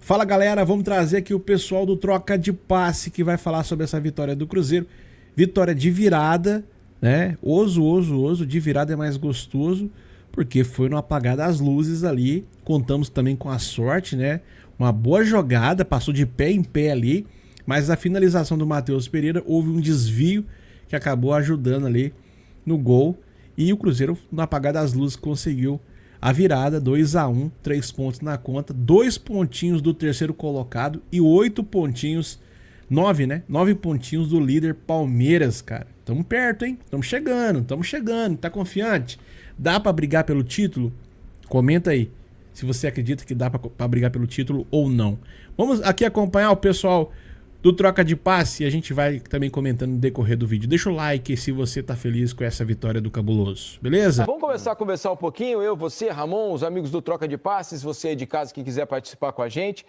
Fala galera, vamos trazer aqui o pessoal do Troca de Passe que vai falar sobre essa vitória do Cruzeiro. Vitória de virada, né? Oso, de virada é mais gostoso, porque foi no apagar das luzes ali. Contamos também com a sorte, né? Uma boa jogada, passou de pé em pé ali, mas a finalização do Matheus Pereira houve um desvio que acabou ajudando ali no gol. E o Cruzeiro, no apagar das luzes, conseguiu a virada, 2-1, 3 pontos na conta, 2 pontinhos do terceiro colocado e 8 pontinhos, 9, né? 9 pontinhos do líder Palmeiras, cara. Tamo perto, hein? Tamo chegando. Tá confiante? Dá pra brigar pelo título? Comenta aí se você acredita que dá pra brigar pelo título ou não. Vamos aqui acompanhar o pessoal do Troca de Passe e a gente vai também comentando no decorrer do vídeo. Deixa o like se você tá feliz com essa vitória do Cabuloso, beleza? Vamos começar a conversar um pouquinho, eu, você, Ramon, os amigos do Troca de Passes, você aí de casa que quiser participar com a gente,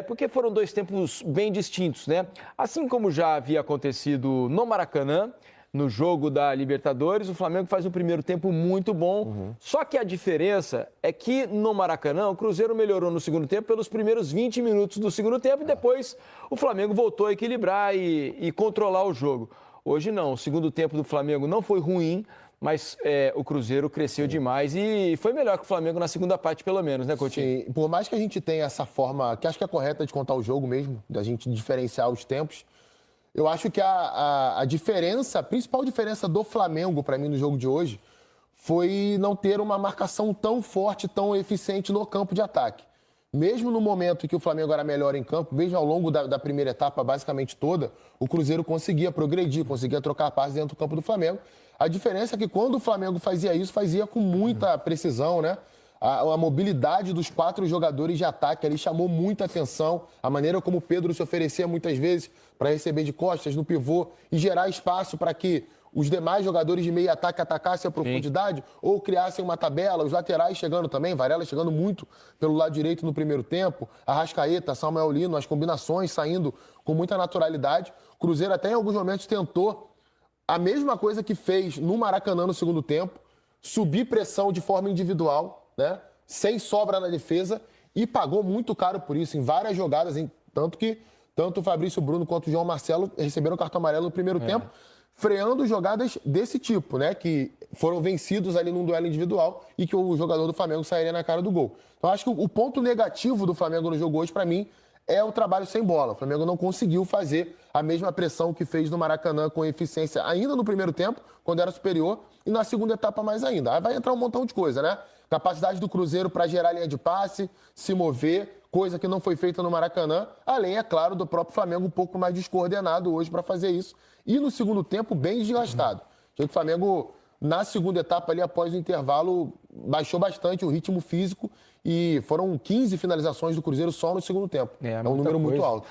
porque foram dois tempos bem distintos, né? Assim como já havia acontecido no Maracanã, no jogo da Libertadores, o Flamengo faz um primeiro tempo muito bom, só que a diferença é que no Maracanã o Cruzeiro melhorou no segundo tempo pelos primeiros 20 minutos do segundo tempo e depois o Flamengo voltou a equilibrar e controlar o jogo. Hoje não, o segundo tempo do Flamengo não foi ruim, mas o Cruzeiro cresceu demais e foi melhor que o Flamengo na segunda parte, pelo menos, né, Coutinho? Sim, por mais que a gente tenha essa forma, que acho que é correta de contar o jogo mesmo, da gente diferenciar os tempos, eu acho que a diferença, a principal diferença do Flamengo, para mim, no jogo de hoje, foi não ter uma marcação tão forte, tão eficiente no campo de ataque. Mesmo no momento que o Flamengo era melhor em campo, mesmo ao longo da primeira etapa, basicamente toda, o Cruzeiro conseguia progredir, conseguia trocar passes dentro do campo do Flamengo. A diferença é que quando o Flamengo fazia isso, fazia com muita precisão, né? A mobilidade dos 4 jogadores de ataque ali chamou muita atenção. A maneira como o Pedro se oferecia muitas vezes para receber de costas no pivô e gerar espaço para que os demais jogadores de meio ataque atacassem a profundidade ou criassem uma tabela, os laterais chegando também, Varela chegando muito pelo lado direito no primeiro tempo, Arrascaeta, Samuel Lino, as combinações saindo com muita naturalidade. O Cruzeiro até em alguns momentos tentou a mesma coisa que fez no Maracanã no segundo tempo, subir pressão de forma individual, né? Sem sobra na defesa, e pagou muito caro por isso em várias jogadas, tanto que tanto o Fabrício Bruno quanto o João Marcelo receberam cartão amarelo no primeiro tempo, freando jogadas desse tipo, né? Que foram vencidos ali num duelo individual e que o jogador do Flamengo sairia na cara do gol. Então acho que o ponto negativo do Flamengo no jogo hoje, para mim, é o trabalho sem bola. O Flamengo não conseguiu fazer a mesma pressão que fez no Maracanã com eficiência ainda no primeiro tempo, quando era superior, e na segunda etapa mais ainda. Aí vai entrar um montão de coisa, né? Capacidade do Cruzeiro para gerar linha de passe, se mover, coisa que não foi feita no Maracanã, além, é claro, do próprio Flamengo um pouco mais descoordenado hoje para fazer isso. E no segundo tempo, bem desgastado. Achei que o Flamengo, na segunda etapa ali, após o intervalo, baixou bastante o ritmo físico e foram 15 finalizações do Cruzeiro só no segundo tempo. É um número muito alto.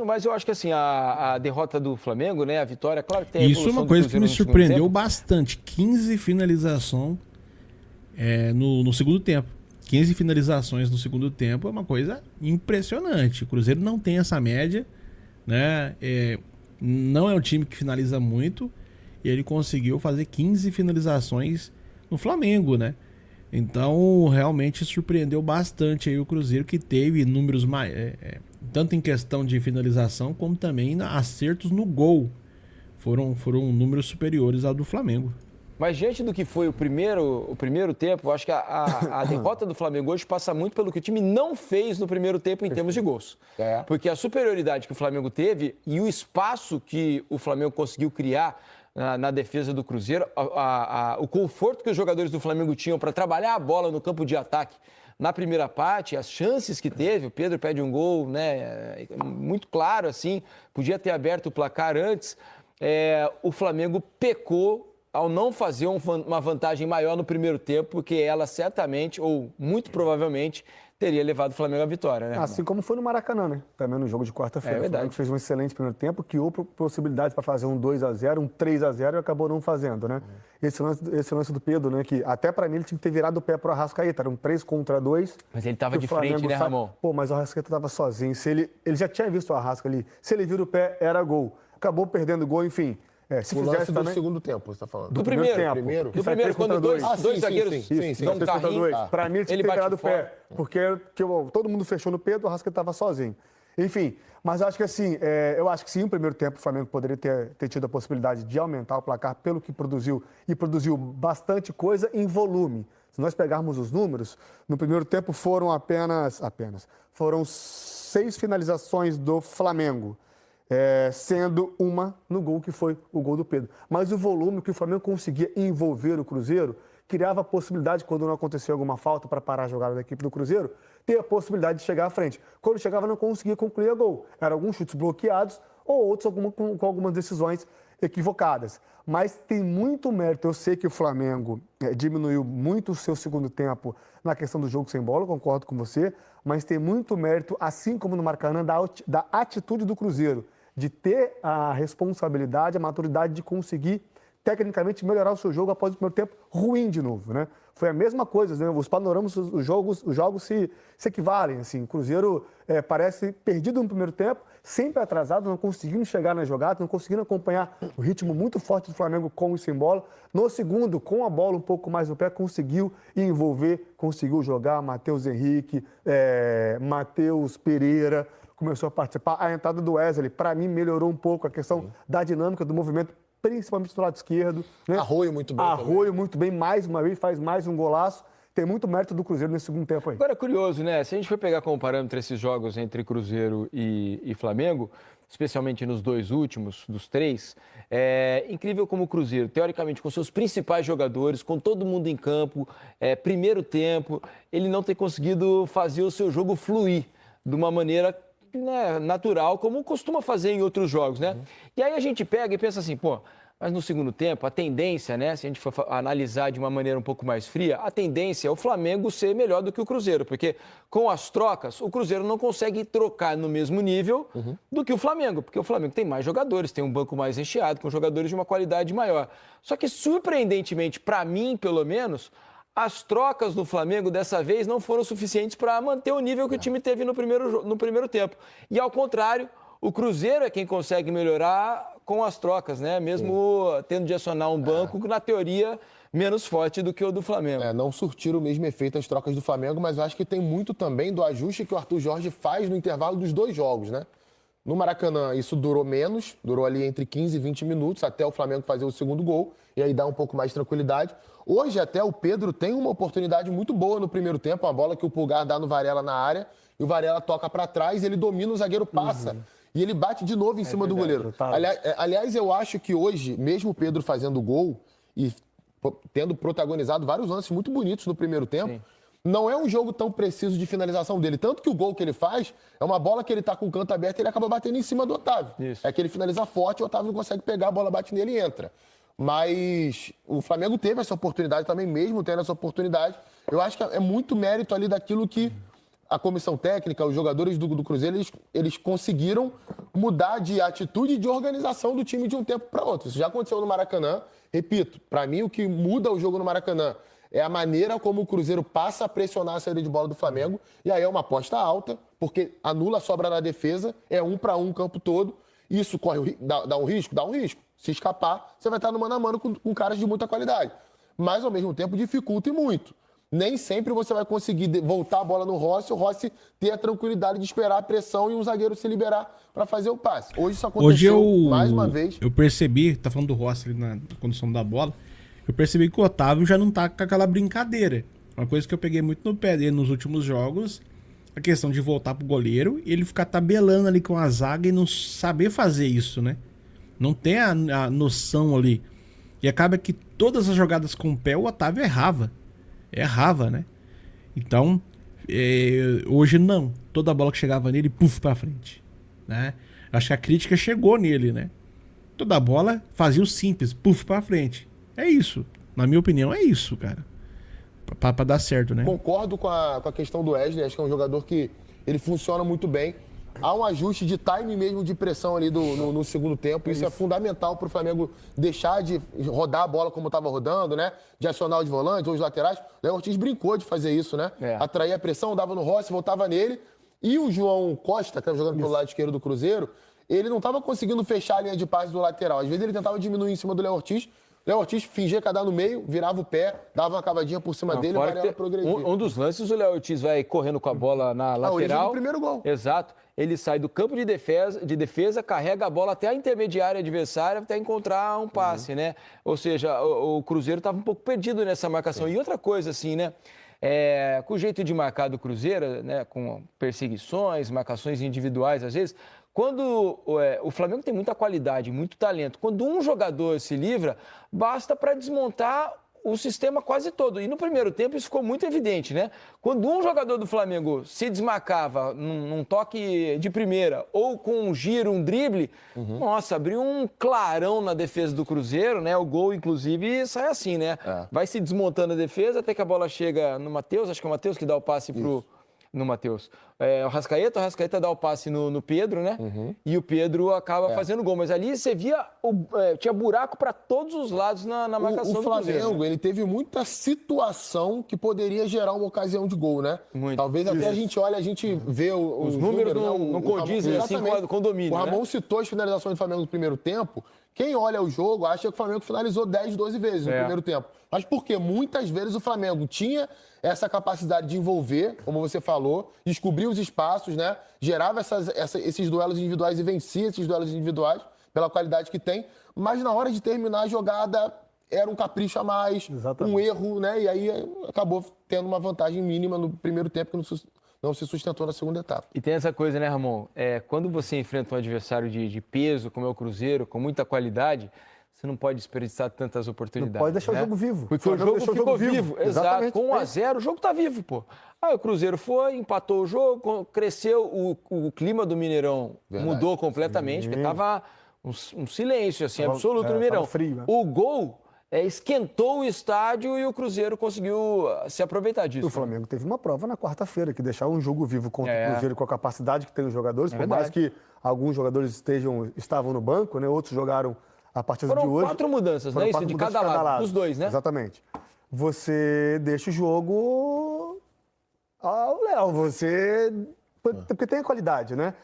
Mas eu acho que assim, a derrota do Flamengo, né, a vitória, claro que tem a Isso é uma coisa que me surpreendeu bastante. 15 finalizações no segundo tempo. 15 finalizações no segundo tempo é uma coisa impressionante. O Cruzeiro não tem essa média, né? Não é um time que finaliza muito e ele conseguiu fazer 15 finalizações no Flamengo, né? Então, realmente surpreendeu bastante aí o Cruzeiro, que teve números tanto em questão de finalização como também acertos no gol. Foram números superiores ao do Flamengo. Mas diante do que foi o primeiro tempo, eu acho que a derrota do Flamengo hoje passa muito pelo que o time não fez no primeiro tempo em termos de gols. Porque a superioridade que o Flamengo teve e o espaço que o Flamengo conseguiu criar na defesa do Cruzeiro, o conforto que os jogadores do Flamengo tinham para trabalhar a bola no campo de ataque na primeira parte, as chances que teve, o Pedro pede um gol, né, muito claro assim, podia ter aberto o placar antes, o Flamengo pecou ao não fazer uma vantagem maior no primeiro tempo, porque ela certamente, ou muito provavelmente, teria levado o Flamengo à vitória, né? Assim como foi no Maracanã, né? Também no jogo de quarta-feira. É verdade. O Flamengo fez um excelente primeiro tempo, criou possibilidades para fazer um 2-0, um 3-0 e acabou não fazendo, né? Esse lance do Pedro, né? Que até para mim ele tinha que ter virado o pé pro Arrascaeta. Eram 3 contra 2. Mas ele estava de frente, né, Ramon? Pô, mas o Arrascaeta estava sozinho. Ele já tinha visto o Arrasca ali. Se ele vira o pé, era gol. Acabou perdendo o gol, enfim. Se O fizesse lance também... do segundo tempo, você está falando. Do primeiro. tempo. Quando dois zagueiros dão um carrinho, Para mim, ele tinha que ter virado o pé, porque todo mundo fechou no Pedro, o Arrascaeta estava sozinho. Enfim, mas acho que assim, eu acho que sim, no primeiro tempo o Flamengo poderia ter tido a possibilidade de aumentar o placar pelo que produziu, e produziu bastante coisa em volume. Se nós pegarmos os números, no primeiro tempo foram foram 6 finalizações do Flamengo, sendo uma no gol, que foi o gol do Pedro. Mas o volume que o Flamengo conseguia envolver o Cruzeiro criava a possibilidade, quando não acontecia alguma falta para parar a jogada da equipe do Cruzeiro, ter a possibilidade de chegar à frente. Quando chegava, não conseguia concluir a gol. Eram alguns chutes bloqueados ou outros com algumas decisões equivocadas. Mas tem muito mérito. Eu sei que o Flamengo diminuiu muito o seu segundo tempo na questão do jogo sem bola, concordo com você, mas tem muito mérito, assim como no Maracanã, da atitude do Cruzeiro, de ter a responsabilidade, a maturidade de conseguir tecnicamente melhorar o seu jogo após o primeiro tempo ruim de novo, né? Foi a mesma coisa, né? Os panoramas, os jogos se equivalem, assim. O Cruzeiro parece perdido no primeiro tempo, sempre atrasado, não conseguindo chegar na jogada, não conseguindo acompanhar o ritmo muito forte do Flamengo com e sem bola. No segundo, com a bola um pouco mais no pé, conseguiu envolver, conseguiu jogar. Matheus Henrique, Matheus Pereira começou a participar. A entrada do Wesley, para mim, melhorou um pouco a questão da dinâmica do movimento, principalmente do lado esquerdo. Né? Arroio muito bem. Arroio muito bem, mais uma vez, faz mais um golaço. Tem muito mérito do Cruzeiro nesse segundo tempo aí. Agora é curioso, né? Se a gente for pegar como parâmetro esses jogos entre Cruzeiro e Flamengo, especialmente nos 2 últimos, dos 3, é incrível como o Cruzeiro, teoricamente, com seus principais jogadores, com todo mundo em campo, primeiro tempo, ele não tem conseguido fazer o seu jogo fluir de uma maneira, né, natural, como costuma fazer em outros jogos, né? E aí a gente pega e pensa assim, mas no segundo tempo, a tendência, né, se a gente for analisar de uma maneira um pouco mais fria, a tendência é o Flamengo ser melhor do que o Cruzeiro, porque com as trocas, o Cruzeiro não consegue trocar no mesmo nível do que o Flamengo, porque o Flamengo tem mais jogadores, tem um banco mais recheado, com jogadores de uma qualidade maior. Só que, surpreendentemente, para mim, pelo menos, as trocas do Flamengo dessa vez não foram suficientes para manter o nível que o time teve no primeiro tempo. E, ao contrário, o Cruzeiro é quem consegue melhorar com as trocas, né? Mesmo tendo de acionar um banco, na teoria, menos forte do que o do Flamengo. Não surtiram o mesmo efeito as trocas do Flamengo, mas eu acho que tem muito também do ajuste que o Arthur Jorge faz no intervalo dos 2 jogos, né? No Maracanã, isso durou menos, durou ali entre 15 e 20 minutos, até o Flamengo fazer o segundo gol, e aí dá um pouco mais de tranquilidade. Hoje, até o Pedro tem uma oportunidade muito boa no primeiro tempo, uma bola que o Pulgar dá no Varela na área, e o Varela toca para trás, ele domina, o zagueiro passa, e ele bate de novo em cima do goleiro. Aliás, eu acho que hoje, mesmo o Pedro fazendo gol e tendo protagonizado vários lances muito bonitos no primeiro tempo, não é um jogo tão preciso de finalização dele. Tanto que o gol que ele faz é uma bola que ele tá com o canto aberto e ele acaba batendo em cima do Otávio. Isso. É que ele finaliza forte, o Otávio não consegue pegar, a bola bate nele e entra. Mas o Flamengo teve essa oportunidade também, mesmo tendo essa oportunidade. Eu acho que é muito mérito ali daquilo que a comissão técnica, os jogadores do Cruzeiro, eles conseguiram mudar de atitude e de organização do time de um tempo para outro. Isso já aconteceu no Maracanã. Repito, para mim o que muda o jogo no Maracanã é a maneira como o Cruzeiro passa a pressionar a saída de bola do Flamengo. E aí é uma aposta alta, porque anula a sobra na defesa, é 1 para 1 o campo todo. Isso dá um risco? Dá um risco. Se escapar, você vai estar no mano a mano com caras de muita qualidade. Mas, ao mesmo tempo, dificulta e muito. Nem sempre você vai conseguir voltar a bola no Rossi, o Rossi ter a tranquilidade de esperar a pressão e um zagueiro se liberar para fazer o passe. Hoje isso aconteceu mais uma vez. Eu percebi, tá falando do Rossi ali na condução da bola, eu percebi que o Otávio já não tá com aquela brincadeira. Uma coisa que eu peguei muito no pé dele nos últimos jogos, a questão de voltar pro goleiro e ele ficar tabelando ali com a zaga e não saber fazer isso, né? Não tem a noção ali. E acaba que todas as jogadas com o pé o Otávio errava. Errava, né? Então, hoje não. Toda bola que chegava nele, puf, pra frente. Né? Acho que a crítica chegou nele, né? Toda bola fazia o simples, puf, pra frente. É isso. Na minha opinião, é isso, cara. Pra dar certo, né? Concordo com a questão do Wesley. Acho que é um jogador que ele funciona muito bem. Há um ajuste de time mesmo, de pressão ali no segundo tempo. Isso é fundamental para o Flamengo deixar de rodar a bola como estava rodando, né? De acionar os volantes ou os laterais. O Léo Ortiz brincou de fazer isso, né? Atrair a pressão, dava no Rossi, voltava nele. E o João Costa, que estava jogando pelo lado esquerdo do Cruzeiro, ele não estava conseguindo fechar a linha de passe do lateral. Às vezes ele tentava diminuir em cima do Léo Ortiz. Léo Ortiz fingia cadar no meio, virava o pé, dava uma cavadinha por cima dele e o Varela progredia. Um dos lances, o Léo Ortiz vai correndo com a bola na lateral. A origem do primeiro gol. Exato. Ele sai do campo de defesa, carrega a bola até a intermediária adversária até encontrar um passe, né? Ou seja, o Cruzeiro estava um pouco perdido nessa marcação. E outra coisa, assim, né? Com o jeito de marcar do Cruzeiro, né? Com perseguições, marcações individuais, às vezes... Quando o Flamengo tem muita qualidade, muito talento, quando um jogador se livra, basta para desmontar o sistema quase todo. E no primeiro tempo isso ficou muito evidente, né? Quando um jogador do Flamengo se desmarcava num toque de primeira ou com um giro, um drible, nossa, abriu um clarão na defesa do Cruzeiro, né? O gol, inclusive, sai assim, né? Vai se desmontando a defesa até que a bola chega no Matheus, acho que é o Matheus que dá o passe no Matheus. O Arrascaeta dá o passe no Pedro, né? E o Pedro acaba fazendo gol. Mas ali você via, tinha buraco para todos os lados na marcação do Cruzeiro. O Flamengo, ele teve muita situação que poderia gerar uma ocasião de gol, né? Muito. Talvez até a gente vê os números não condizem assim com o domínio, O Ramon né? citou as finalizações do Flamengo no primeiro tempo. Quem olha o jogo acha que o Flamengo finalizou 10, 12 vezes no primeiro tempo. Mas por quê? Muitas vezes o Flamengo tinha essa capacidade de envolver, como você falou, descobrir os espaços, né? Gerava esses duelos individuais e vencia esses duelos individuais pela qualidade que tem. Mas na hora de terminar a jogada era um capricho a mais, um erro, né? E aí acabou tendo uma vantagem mínima no primeiro tempo que não se sustentou na segunda etapa. E tem essa coisa, né, Ramon? Quando você enfrenta um adversário de peso, como é o Cruzeiro, com muita qualidade, você não pode desperdiçar tantas oportunidades. Não pode deixar né? o jogo vivo. Porque o jogo ficou vivo. Exato. Com 1-0, o jogo tá vivo, pô. Aí o Cruzeiro foi, empatou o jogo, cresceu, o clima do Mineirão mudou completamente, porque tava um silêncio assim, absoluto no Mineirão. Frio, né? O gol esquentou o estádio e o Cruzeiro conseguiu se aproveitar disso. O Flamengo teve uma prova na quarta-feira, que deixar um jogo vivo contra o Cruzeiro com a capacidade que tem os jogadores, por mais que alguns jogadores estavam no banco, né? Outros jogaram a partir de hoje. Foram 4 mudanças, né? Isso, de cada lado, dos dois, né? Exatamente. Você deixa o jogo ao Léo, porque tem a qualidade, né?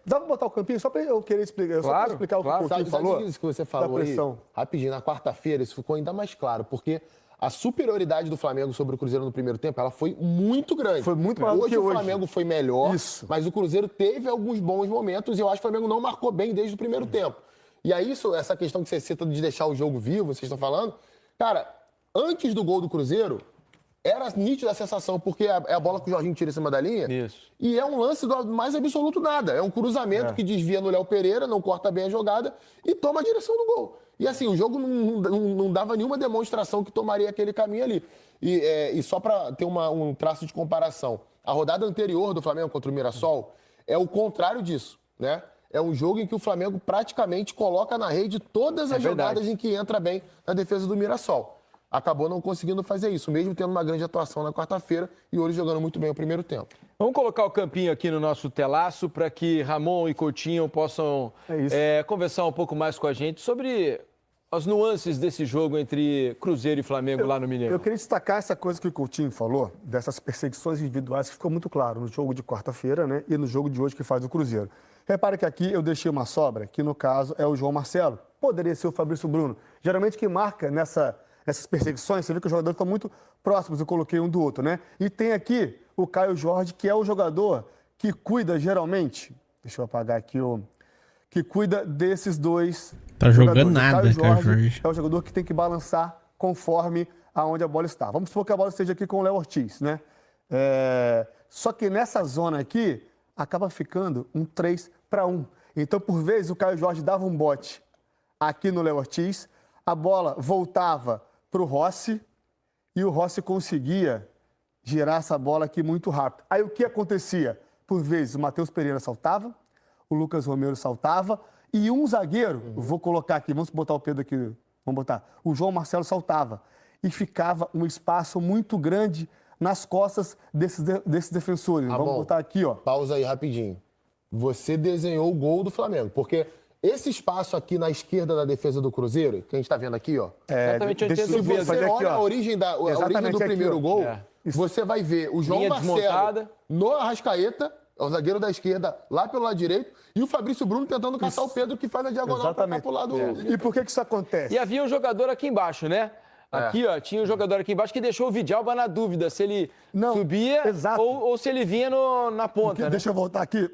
Dá pra botar o Campinho? Só pra eu querer explicar. Só pra explicar o que o Coutinho falou. Isso que você falou aí, rapidinho, na quarta-feira, isso ficou ainda mais claro, porque a superioridade do Flamengo sobre o Cruzeiro no primeiro tempo, ela foi muito grande. Foi muito maior do que hoje. Hoje o Flamengo foi melhor, mas o Cruzeiro teve alguns bons momentos e eu acho que o Flamengo não marcou bem desde o primeiro tempo. E aí, essa questão que você cita de deixar o jogo vivo, vocês estão falando, cara, antes do gol do Cruzeiro, era nítida a sensação, porque é a bola que o Jorginho tira em cima da linha. Isso. E é um lance do mais absoluto nada. É um cruzamento que desvia no Léo Pereira, não corta bem a jogada e toma a direção do gol. E assim, o jogo não dava nenhuma demonstração que tomaria aquele caminho ali. E só para ter um traço de comparação, a rodada anterior do Flamengo contra o Mirassol é o contrário disso, né? É um jogo em que o Flamengo praticamente coloca na rede todas as jogadas em que entra bem na defesa do Mirassol. Acabou não conseguindo fazer isso, mesmo tendo uma grande atuação na quarta-feira e hoje jogando muito bem o primeiro tempo. Vamos colocar o Campinho aqui no nosso telaço para que Ramon e Coutinho possam conversar um pouco mais com a gente sobre as nuances desse jogo entre Cruzeiro e Flamengo lá no Mineirão. Eu queria destacar essa coisa que o Coutinho falou, dessas perseguições individuais, que ficou muito claro no jogo de quarta-feira, né, e no jogo de hoje que faz o Cruzeiro. Repare que aqui eu deixei uma sobra, que no caso é o João Marcelo. Poderia ser o Fabrício Bruno. Geralmente quem marca nessas perseguições, você vê que os jogadores estão muito próximos, eu coloquei um do outro, né? E tem aqui o Caio Jorge, que é o jogador que cuida geralmente, deixa eu apagar aqui, que cuida desses dois. Tá jogando nada, Caio Jorge. É o jogador que tem que balançar conforme aonde a bola está. Vamos supor que a bola esteja aqui com o Léo Ortiz, né? Só que nessa zona aqui, acaba ficando um 3-1. Então, por vezes, o Caio Jorge dava um bote aqui no Léo Ortiz, a bola voltava para o Rossi e o Rossi conseguia girar essa bola aqui muito rápido. Aí o que acontecia? Por vezes, o Matheus Pereira saltava, o Lucas Romero saltava e um zagueiro, vou colocar aqui, vamos botar o Pedro aqui, vamos botar, o João Marcelo saltava e ficava um espaço muito grande nas costas desses defensores. Vamos botar aqui, ó. Pausa aí rapidinho. Você desenhou o gol do Flamengo, porque esse espaço aqui na esquerda da defesa do Cruzeiro, que a gente está vendo aqui, ó. Exatamente onde se você olha a origem do primeiro gol, você vai ver o João Marcelo no Arrascaeta o zagueiro da esquerda lá pelo lado direito e o Fabrício Bruno tentando caçar o Pedro que faz a diagonal para cá pro lado. E por que isso acontece? E havia um jogador aqui embaixo, né? Aqui, ó, tinha um jogador aqui embaixo que deixou o Vidalba na dúvida se ele subia ou se ele vinha na ponta, né? Deixa eu voltar aqui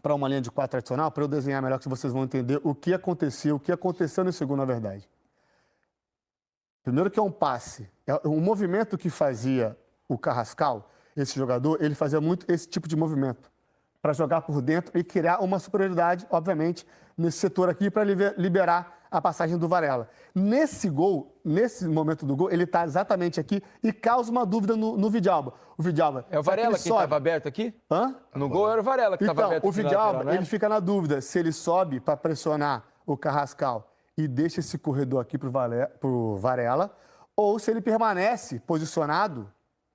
para uma linha de 4 tradicional, para eu desenhar melhor, que vocês vão entender o que aconteceu nesse segundo, na verdade. Primeiro que é um passe. Um movimento que fazia o Carrascal, esse jogador, ele fazia muito esse tipo de movimento para jogar por dentro e criar uma superioridade, obviamente, nesse setor aqui para liberar a passagem do Varela. Nesse gol, nesse momento do gol, ele está exatamente aqui e causa uma dúvida no Vidalba. O Vidalba... É o Varela que estava aberto aqui? Hã? No gol era o Varela que estava aberto. Então, o Vidalba, lateral, né? ele fica na dúvida se ele sobe para pressionar o Carrascal e deixa esse corredor aqui pro Varela, ou se ele permanece posicionado,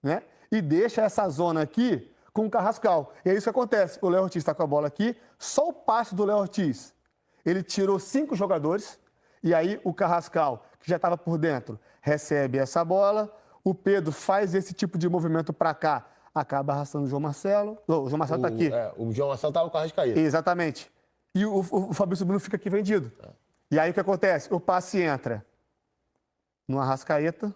né? E deixa essa zona aqui com o Carrascal. E é isso que acontece. O Léo Ortiz está com a bola aqui, só o passe do Léo Ortiz. Ele tirou 5 jogadores, e aí o Carrascal, que já estava por dentro, recebe essa bola, o Pedro faz esse tipo de movimento para cá, acaba arrastando o João Marcelo. O João Marcelo está aqui. O João Marcelo estava com o Arrascaeta. Exatamente. E o Fabrício Bruno fica aqui vendido. E aí o que acontece? O passe entra no Arrascaeta,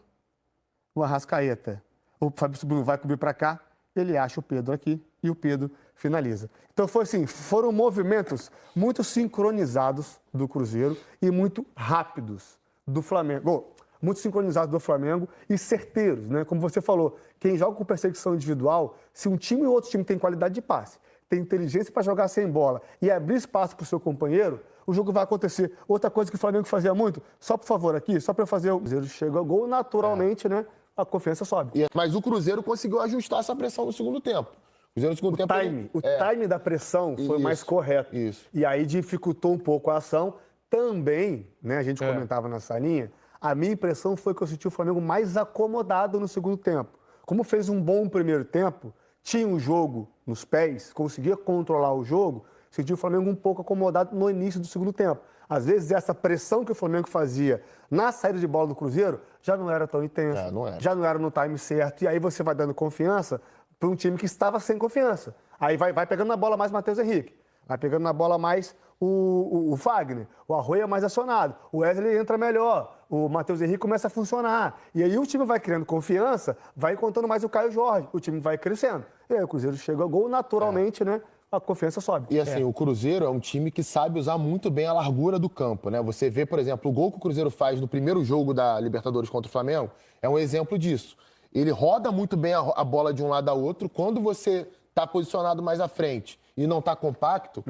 o Fabrício Bruno vai cobrir para cá, ele acha o Pedro aqui e o Pedro finaliza. Então foi assim, foram movimentos muito sincronizados do Cruzeiro e muito rápidos do Flamengo. Muito sincronizados do Flamengo e certeiros, né? Como você falou, quem joga com perseguição individual, se um time ou outro time tem qualidade de passe, tem inteligência para jogar sem bola e abrir espaço para o seu companheiro, o jogo vai acontecer. Outra coisa que o Flamengo fazia muito, só por favor aqui, só para eu fazer o Cruzeiro chega ao gol, naturalmente, né? A confiança sobe. Mas o Cruzeiro conseguiu ajustar essa pressão no segundo tempo. O Cruzeiro no segundo tempo... O time da pressão foi mais correto. Isso. E aí dificultou um pouco a ação. Também, né, a gente comentava na salinha, a minha impressão foi que eu senti o Flamengo mais acomodado no segundo tempo. Como fez um bom primeiro tempo, tinha o jogo nos pés, conseguia controlar o jogo, senti o Flamengo um pouco acomodado no início do segundo tempo. Às vezes, essa pressão que o Flamengo fazia na saída de bola do Cruzeiro já não era tão intensa, já não era no time certo. E aí você vai dando confiança para um time que estava sem confiança. Aí vai pegando na bola mais Matheus Henrique, vai pegando na bola mais o Fagner, o Arroio é mais acionado, o Wesley entra melhor, o Matheus Henrique começa a funcionar. E aí o time vai criando confiança, vai contando mais o Caio Jorge, o time vai crescendo. E aí o Cruzeiro chega ao gol, naturalmente, né? A confiança sobe. E assim, o Cruzeiro é um time que sabe usar muito bem a largura do campo, né? Você vê, por exemplo, o gol que o Cruzeiro faz no primeiro jogo da Libertadores contra o Flamengo é um exemplo disso. Ele roda muito bem a bola de um lado ao outro. Quando você está posicionado mais à frente e não está compacto,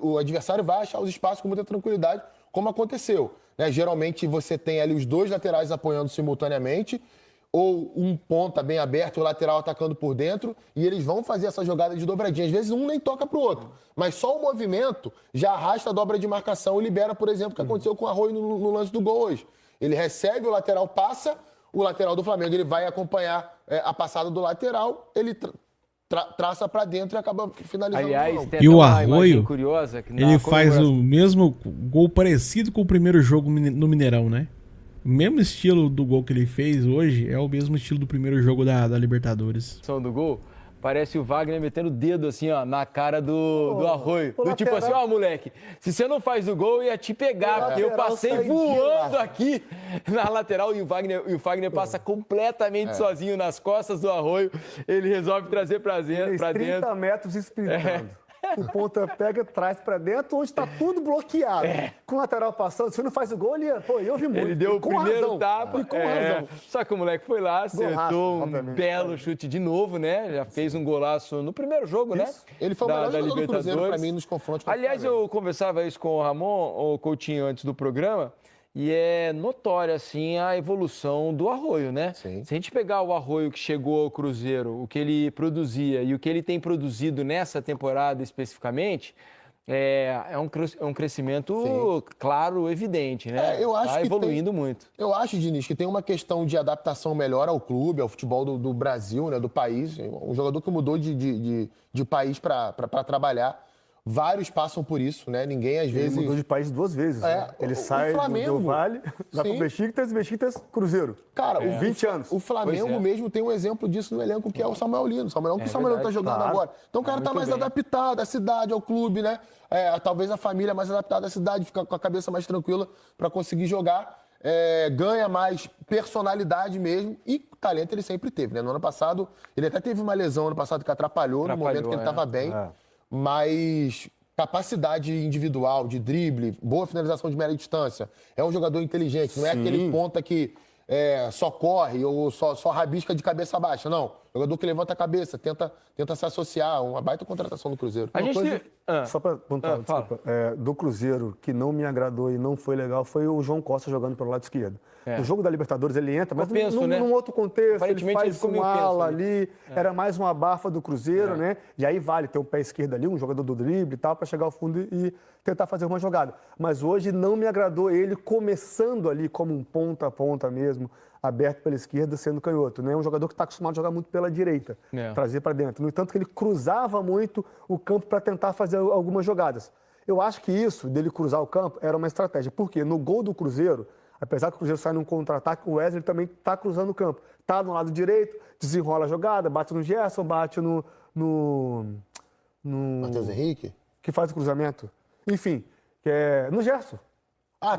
o adversário vai achar os espaços com muita tranquilidade, como aconteceu, né? Geralmente você tem ali os dois laterais apoiando simultaneamente, ou um ponta bem aberto, o lateral atacando por dentro, e eles vão fazer essa jogada de dobradinha. Às vezes um nem toca pro outro, mas só o movimento já arrasta a dobra de marcação e libera, por exemplo, o que aconteceu com o Arroio no lance do gol hoje. Ele recebe, o lateral passa, o lateral do Flamengo ele vai acompanhar a passada do lateral, ele traça para dentro e acaba finalizando. Aliás, e o Arroio, curiosa, que ele faz o mesmo gol parecido com o primeiro jogo no Mineirão, né? O mesmo estilo do gol que ele fez hoje é o mesmo estilo do primeiro jogo da Libertadores. Do gol, parece o Wagner metendo o dedo assim, ó, na cara do Arroio. Do tipo assim, ó, moleque, se você não faz o gol, eu ia te pegar, porque eu passei voando aqui na lateral e o Wagner passa completamente sozinho nas costas do Arroio. Ele resolve trazer pra dentro. 30 metros sprintando. O ponta pega, traz pra dentro, onde tá tudo bloqueado. Com o lateral passando, se não faz o gol, eu vi muito. Ele deu o primeiro razão. tapa. E com razão. Só que o moleque foi lá, acertou um belo chute de novo, né? Já fez um golaço no primeiro jogo, né? Ele foi o melhor jogador do Cruzeiro pra mim nos confrontos. Aliás, eu conversava isso com o Ramon, o Coutinho, antes do programa, e é notória, assim, a evolução do Arroio, né? Sim. Se a gente pegar o Arroio que chegou ao Cruzeiro, o que ele produzia e o que ele tem produzido nessa temporada especificamente, é um crescimento claro, evidente, né? Eu acho tá que evoluindo muito. Eu acho, Diniz, que tem uma questão de adaptação melhor ao clube, ao futebol do Brasil, né, do país. Um jogador que mudou de país para trabalhar. Vários passam por isso, né? Ninguém, às vezes... Ele mudou de país 2 vezes. É, Né? Ele o sai Flamengo, do Vale, vai sim. pro Besiktas, Cruzeiro. Cara, 20 anos. O Flamengo mesmo tem um exemplo disso no elenco, que é o Samuel Lino. O Samuel Lino tá jogando claro. agora. Então o cara tá mais adaptado à cidade, ao clube, né? Talvez a família mais adaptada à cidade, fica com a cabeça mais tranquila para conseguir jogar. Ganha mais personalidade mesmo e talento ele sempre teve, né? No ano passado, ele até teve uma lesão ano passado que atrapalhou no momento que ele estava bem, mas capacidade individual, de drible, boa finalização de média distância, é um jogador inteligente, não é aquele ponta que só corre ou só rabisca de cabeça baixa, não. Jogador que levanta a cabeça, tenta se associar, uma baita contratação do Cruzeiro. Só para pontuar, desculpa, do Cruzeiro, que não me agradou e não foi legal, foi o João Costa jogando pelo lado esquerdo. No jogo da Libertadores ele entra, mas num outro contexto, ele faz um ala ali, era mais uma abafa do Cruzeiro, né? E aí vale ter um pé esquerdo ali, um jogador do drible e tal, para chegar ao fundo e tentar fazer uma jogada. Mas hoje não me agradou ele começando ali como um ponta a ponta mesmo, aberto pela esquerda, sendo canhoto. Né? Um jogador que está acostumado a jogar muito pela direita, trazer para dentro. No entanto, que ele cruzava muito o campo para tentar fazer algumas jogadas. Eu acho que isso, dele cruzar o campo, era uma estratégia. Porque no gol do Cruzeiro, apesar que o Cruzeiro sai num contra-ataque, o Wesley também está cruzando o campo. Está no lado direito, desenrola a jogada, bate no Gerson, bate no Matheus Henrique? Que faz o cruzamento. Enfim, no Gerson.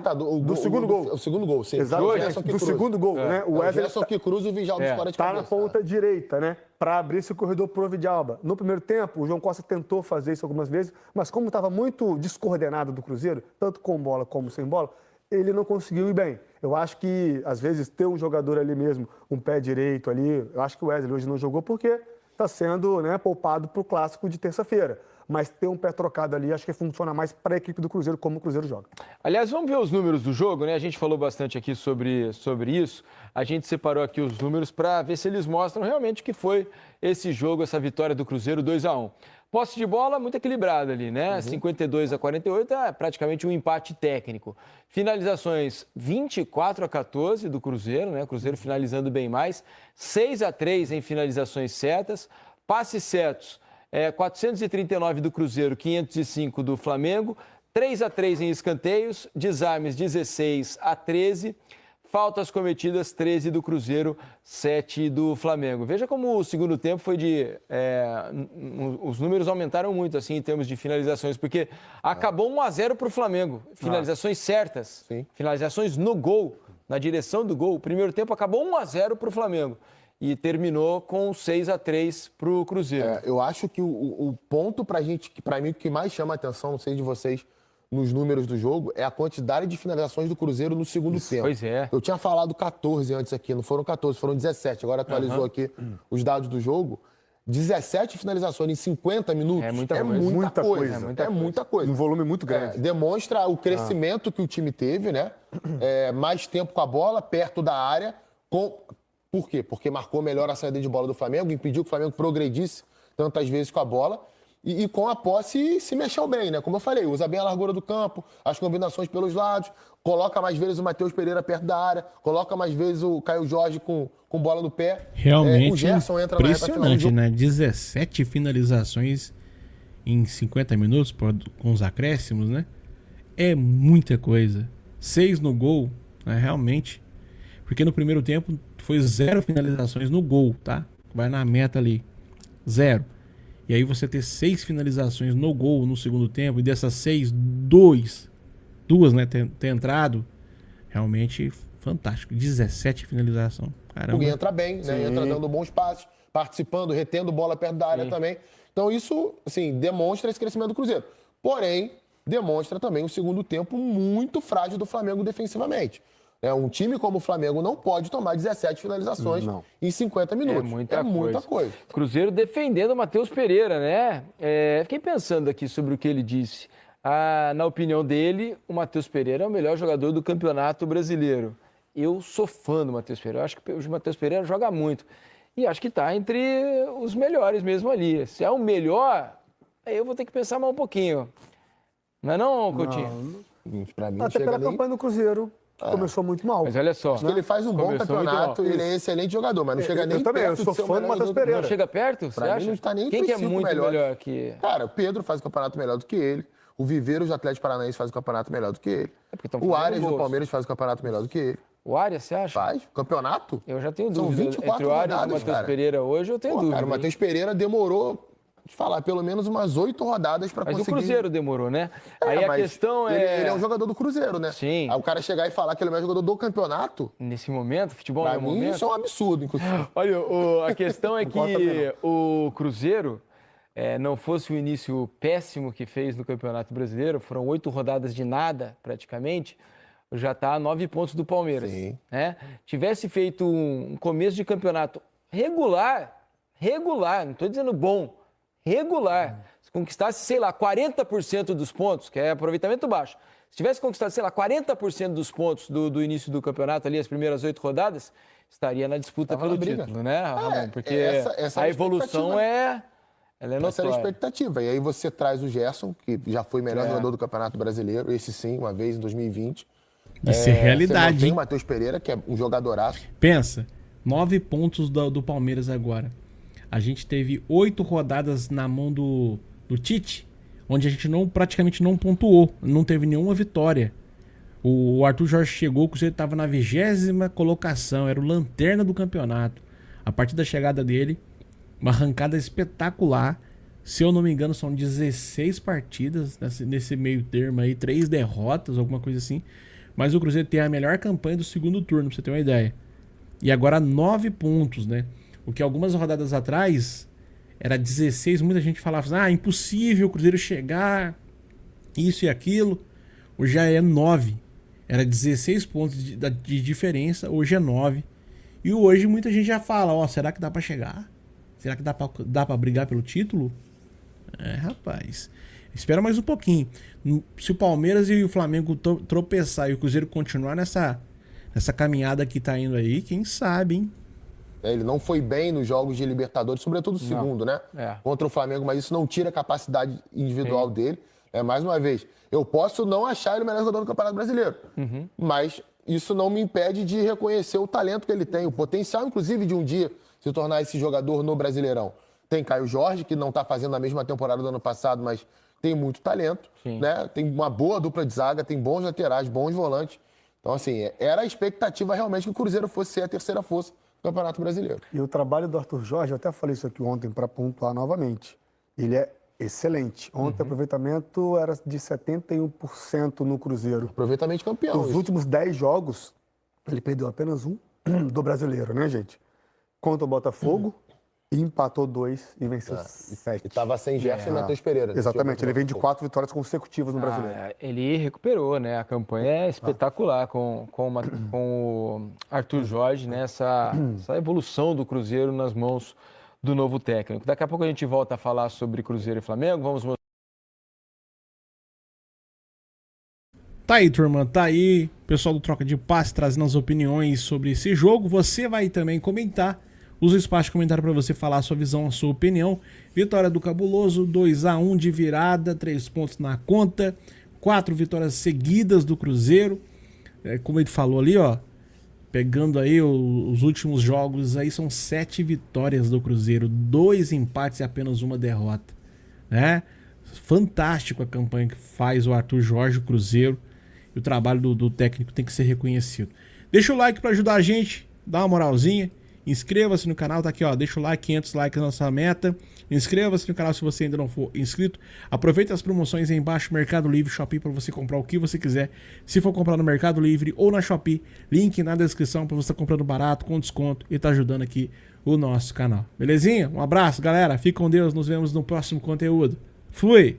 Tá. Do segundo gol. O segundo gol, sim. Exatamente. Do segundo gol, né? O Wesley só que cruza o Vidalba fora de cabeça. Tá na ponta direita, né? Para abrir esse corredor pro Vidalba. No primeiro tempo, o João Costa tentou fazer isso algumas vezes, mas como estava muito descoordenado do Cruzeiro, tanto com bola como sem bola, ele não conseguiu ir bem. Eu acho que, às vezes, ter um jogador ali mesmo, um pé direito ali, eu acho que o Wesley hoje não jogou porque está sendo poupado para o clássico de terça-feira. Mas ter um pé trocado ali, acho que funciona mais para a equipe do Cruzeiro, como o Cruzeiro joga. Aliás, vamos ver os números do jogo, né? A gente falou bastante aqui sobre isso. A gente separou aqui os números para ver se eles mostram realmente o que foi esse jogo, essa vitória do Cruzeiro 2-1. Posse de bola muito equilibrada ali, né? 52-48 é praticamente um empate técnico. Finalizações 24-14 do Cruzeiro, né? O Cruzeiro finalizando bem mais. 6-3 em finalizações certas. Passes certos. 439 do Cruzeiro, 505 do Flamengo, 3-3 em escanteios, desarmes 16-13, faltas cometidas 13 do Cruzeiro, 7 do Flamengo. Veja como o segundo tempo foi os números aumentaram muito assim em termos de finalizações, porque acabou 1-0 para o Flamengo, finalizações certas, finalizações no gol, na direção do gol. O primeiro tempo acabou 1-0 para o Flamengo. E terminou com 6-3 para o Cruzeiro. Eu acho que o ponto para mim, o que mais chama a atenção, não sei de vocês, nos números do jogo, é a quantidade de finalizações do Cruzeiro no segundo tempo. Pois é. Eu tinha falado 14 antes aqui, não foram 14, foram 17. Agora atualizou aqui os dados do jogo. 17 finalizações em 50 minutos é muita coisa. Um volume muito grande. Demonstra o crescimento que o time teve, né? Mais tempo com a bola, perto da área, Por quê? Porque marcou melhor a saída de bola do Flamengo, impediu que o Flamengo progredisse tantas vezes com a bola e com a posse se mexeu bem, né? Como eu falei, usa bem a largura do campo, as combinações pelos lados, coloca mais vezes o Matheus Pereira perto da área, coloca mais vezes o Caio Jorge com bola no pé. Realmente o Gerson entra impressionante, né? 17 finalizações em 50 minutos, com os acréscimos, né? É muita coisa. 6 no gol, né? Realmente. Porque no primeiro tempo foi 0 finalizações no gol, tá? Vai na meta ali. 0. E aí você ter 6 finalizações no gol no segundo tempo, e dessas 6, 2, né, ter entrado, realmente fantástico. 17 finalizações. Caramba. Porque entra bem, né? Entra dando bons passes, participando, retendo bola perto da área também. Então isso, assim, demonstra esse crescimento do Cruzeiro. Porém, demonstra também um segundo tempo muito frágil do Flamengo defensivamente. Um time como o Flamengo não pode tomar 17 finalizações em 50 minutos. É muita coisa. Cruzeiro defendendo o Matheus Pereira, né? Fiquei pensando aqui sobre o que ele disse. Na opinião dele, o Matheus Pereira é o melhor jogador do Campeonato Brasileiro. Eu sou fã do Matheus Pereira. Eu acho que o Matheus Pereira joga muito. E acho que está entre os melhores mesmo ali. Se é o melhor, aí eu vou ter que pensar mais um pouquinho. Não é não, Coutinho? Pra mim, até pela campanha do Cruzeiro, começou muito mal. Mas olha só. Acho que ele faz um bom Começou campeonato, muito ele é excelente jogador, mas não chega nem Eu também, eu perto sou de ser o fã do melhor Matheus jogador. Pereira. Não chega perto? Você Pra mim acha? não tá nem Quem entre que é os 5 muito melhores. melhor que... Cara, o Pedro faz o campeonato melhor do que ele. O Viveiros do Atlético Paranaense faz o campeonato melhor do que ele. porque tão O fazendo Arias do gols. Palmeiras faz o campeonato melhor do que ele. O Arias, você acha? Faz? Campeonato? Eu já tenho São dúvida. 24 Entre o Arias e o rodadas, Matheus cara. Pereira hoje, eu tenho Pô, dúvida. cara, o hein? Matheus Pereira demorou, de falar, pelo menos umas 8 rodadas pra Mas conseguir... o Cruzeiro demorou, né? Aí a mas questão ele, é... ele é um jogador do Cruzeiro, né? Sim. Aí o cara chegar e falar que ele é o melhor jogador do campeonato, Nesse momento, futebol pra no mim momento... isso é um absurdo, inclusive. Olha, a questão é que o Cruzeiro, não fosse o início péssimo que fez no Campeonato Brasileiro, foram 8 rodadas de nada, praticamente, já está a 9 pontos do Palmeiras. Sim. Né? Tivesse feito um começo de campeonato regular, não estou dizendo bom, regular, se conquistasse, sei lá, 40% dos pontos, que é aproveitamento baixo, se tivesse conquistado, sei lá, 40% dos pontos do início do campeonato, ali, as primeiras 8 rodadas, estaria na disputa Tava pelo na briga. título, né, Ramon? Porque essa era a a evolução expectativa, ela é Essa era a notória. expectativa. E aí você traz o Gerson, que já foi o melhor jogador do Campeonato Brasileiro, esse sim, uma vez em 2020. Isso é realidade, Tem hein? o Matheus Pereira, que é um jogadoraço. Pensa, 9 pontos do Palmeiras agora. A gente teve 8 rodadas na mão do Tite, onde a gente praticamente não pontuou, não teve nenhuma vitória. O Arthur Jorge chegou, o Cruzeiro estava na 20ª colocação, era o lanterna do campeonato. A partir da chegada dele, uma arrancada espetacular. Se eu não me engano, são 16 partidas nesse meio termo aí, 3 derrotas, alguma coisa assim. Mas o Cruzeiro tem a melhor campanha do segundo turno, pra você ter uma ideia. E agora 9 pontos, né? O que algumas rodadas atrás era 16, muita gente falava assim, impossível o Cruzeiro chegar, isso e aquilo. Hoje já é 9. Era 16 pontos de diferença, hoje é 9. E hoje muita gente já fala, será que dá pra chegar? Será que dá pra brigar pelo título? Rapaz, espera mais um pouquinho. Se o Palmeiras e o Flamengo tropeçar e o Cruzeiro continuar nessa caminhada que tá indo aí, quem sabe, hein? Ele não foi bem nos jogos de Libertadores, sobretudo o segundo, né? Contra o Flamengo, mas isso não tira a capacidade individual dele. Mais uma vez, eu posso não achar ele o melhor jogador do Campeonato Brasileiro, mas isso não me impede de reconhecer o talento que ele tem, o potencial, inclusive, de um dia se tornar esse jogador no Brasileirão. Tem Caio Jorge, que não está fazendo a mesma temporada do ano passado, mas tem muito talento, né? Tem uma boa dupla de zaga, tem bons laterais, bons volantes. Então, assim, era a expectativa realmente que o Cruzeiro fosse ser a terceira força do Campeonato Brasileiro. E o trabalho do Arthur Jorge, eu até falei isso aqui ontem para pontuar novamente, ele é excelente. Ontem o aproveitamento era de 71% no Cruzeiro. Aproveitamento campeão. Nos últimos 10 jogos, ele perdeu apenas um do Brasileiro, né, gente? Contra o Botafogo, empatou 2 e venceu 7. E estava sem Gerson e Matheus Pereira. Exatamente, ele vem de 4 vitórias consecutivas no Brasileiro. Ele recuperou, né? A campanha é espetacular com o Arthur Jorge, né? Essa evolução do Cruzeiro nas mãos do novo técnico. Daqui a pouco a gente volta a falar sobre Cruzeiro e Flamengo. Vamos mostrar. Tá aí, turma, tá aí. Pessoal do Troca de Passe trazendo as opiniões sobre esse jogo. Você vai também comentar. Usa o espaço de comentário para você falar a sua visão, a sua opinião. Vitória do Cabuloso, 2-1 de virada, 3 pontos na conta. 4 vitórias seguidas do Cruzeiro. Como ele falou ali, pegando aí os últimos jogos, aí são 7 vitórias do Cruzeiro. 2 empates e apenas uma derrota. Né? Fantástico a campanha que faz o Arthur Jorge, o Cruzeiro. E o trabalho do técnico tem que ser reconhecido. Deixa o like para ajudar a gente, dá uma moralzinha. Inscreva-se no canal, tá aqui, deixa o like, 500 likes na nossa meta. Inscreva-se no canal se você ainda não for inscrito. Aproveita as promoções aí embaixo, Mercado Livre, Shopee, para você comprar o que você quiser. Se for comprar no Mercado Livre ou na Shopee, link na descrição para você estar comprando barato, com desconto e tá ajudando aqui o nosso canal. Belezinha? Um abraço, galera. Fique com Deus, nos vemos no próximo conteúdo. Fui!